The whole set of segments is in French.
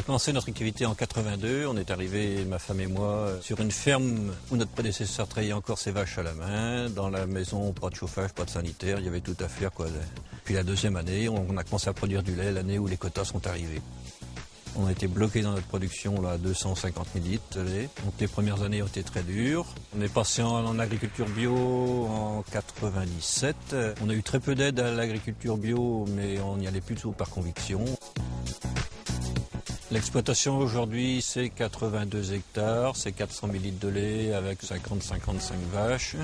commencé notre activité en 82. On est arrivé, ma femme et moi, sur une ferme où notre prédécesseur travaillait encore ses vaches à la main. Dans la maison, pas de chauffage, pas de sanitaire, il y avait tout à faire, quoi. Puis la deuxième année, on a commencé à produire du lait l'année où les quotas sont arrivés. On a été bloqué dans notre production là, à 250 000 litres de lait. Donc les premières années ont été très dures. On est passé en agriculture bio en 97. On a eu très peu d'aide à l'agriculture bio, mais on y allait plutôt par conviction. L'exploitation aujourd'hui, c'est 82 hectares, c'est 400 000 litres de lait avec 50-55 vaches,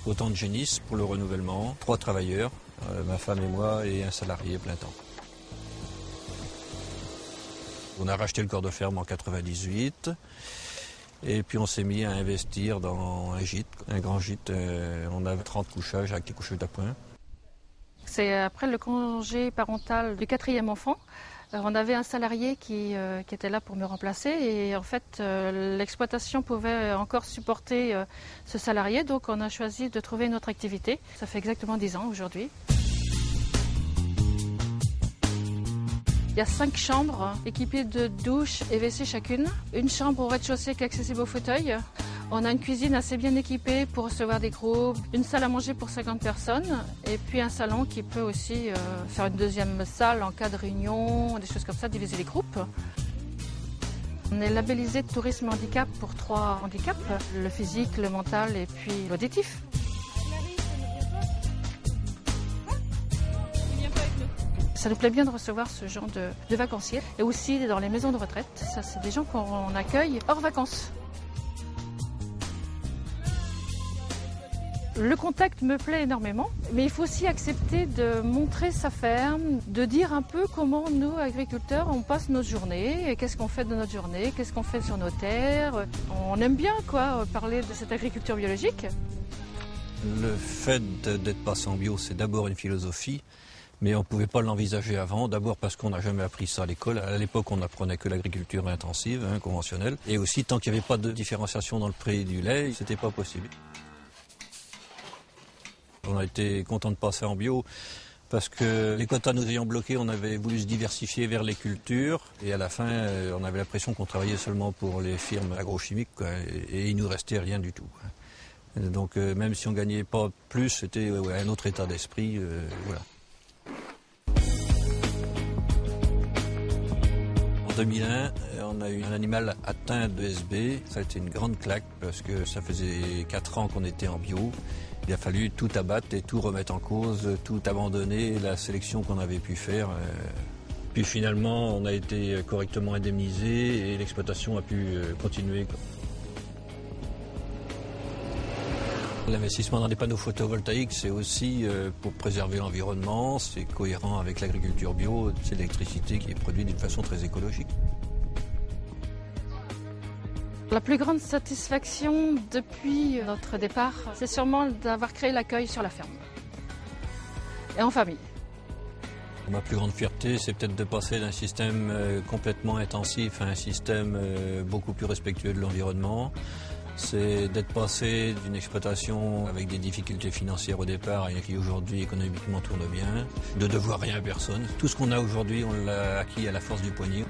autant de génisses pour le renouvellement, 3 travailleurs, ma femme et moi, et un salarié plein temps. On a racheté le corps de ferme en 98 et puis on s'est mis à investir dans un gîte, un grand gîte. On a 30 couchages avec des couchages d'appoint. C'est après le congé parental du 4e enfant. On avait un salarié qui était là pour me remplacer et en fait l'exploitation pouvait encore supporter ce salarié, donc on a choisi de trouver une autre activité. Ça fait exactement 10 ans aujourd'hui. Il y a 5 chambres équipées de douche et WC chacune. Une chambre au rez-de-chaussée qui est accessible au fauteuil. On a une cuisine assez bien équipée pour recevoir des groupes, une salle à manger pour 50 personnes et puis un salon qui peut aussi faire une deuxième salle en cas de réunion, des choses comme ça, diviser les groupes. On est labellisé tourisme handicap pour 3 handicaps, le physique, le mental et puis l'auditif. Ça nous plaît bien de recevoir ce genre de vacanciers et aussi dans les maisons de retraite. Ça, c'est des gens qu'on accueille hors vacances. Le contact me plaît énormément, mais il faut aussi accepter de montrer sa ferme, de dire un peu comment nous, agriculteurs, on passe nos journées, qu'est-ce qu'on fait de notre journée, qu'est-ce qu'on fait sur nos terres. On aime bien parler de cette agriculture biologique. Le fait d'être passé en bio, c'est d'abord une philosophie. Mais on ne pouvait pas l'envisager avant, d'abord parce qu'on n'a jamais appris ça à l'école. À l'époque, on n'apprenait que l'agriculture intensive, conventionnelle. Et aussi, tant qu'il n'y avait pas de différenciation dans le prix du lait, c'était pas possible. On a été content de passer en bio parce que les quotas nous ayant bloqués, on avait voulu se diversifier vers les cultures. Et à la fin, on avait l'impression qu'on travaillait seulement pour les firmes agrochimiques, quoi, et il ne nous restait rien du tout. Donc même si on ne gagnait pas plus, c'était un autre état d'esprit. Voilà. En 2001, on a eu un animal atteint de SB. Ça a été une grande claque parce que ça faisait 4 ans qu'on était en bio. Il a fallu tout abattre et tout remettre en cause, tout abandonner, la sélection qu'on avait pu faire. Puis finalement, on a été correctement indemnisé et l'exploitation a pu continuer. L'investissement dans des panneaux photovoltaïques, c'est aussi pour préserver l'environnement, c'est cohérent avec l'agriculture bio, c'est l'électricité qui est produite d'une façon très écologique. La plus grande satisfaction depuis notre départ, c'est sûrement d'avoir créé l'accueil sur la ferme et en famille. Ma plus grande fierté, c'est peut-être de passer d'un système complètement intensif à un système beaucoup plus respectueux de l'environnement. C'est d'être passé d'une exploitation avec des difficultés financières au départ à une qui aujourd'hui économiquement tourne bien, de devoir rien à personne. Tout ce qu'on a aujourd'hui, on l'a acquis à la force du poignet.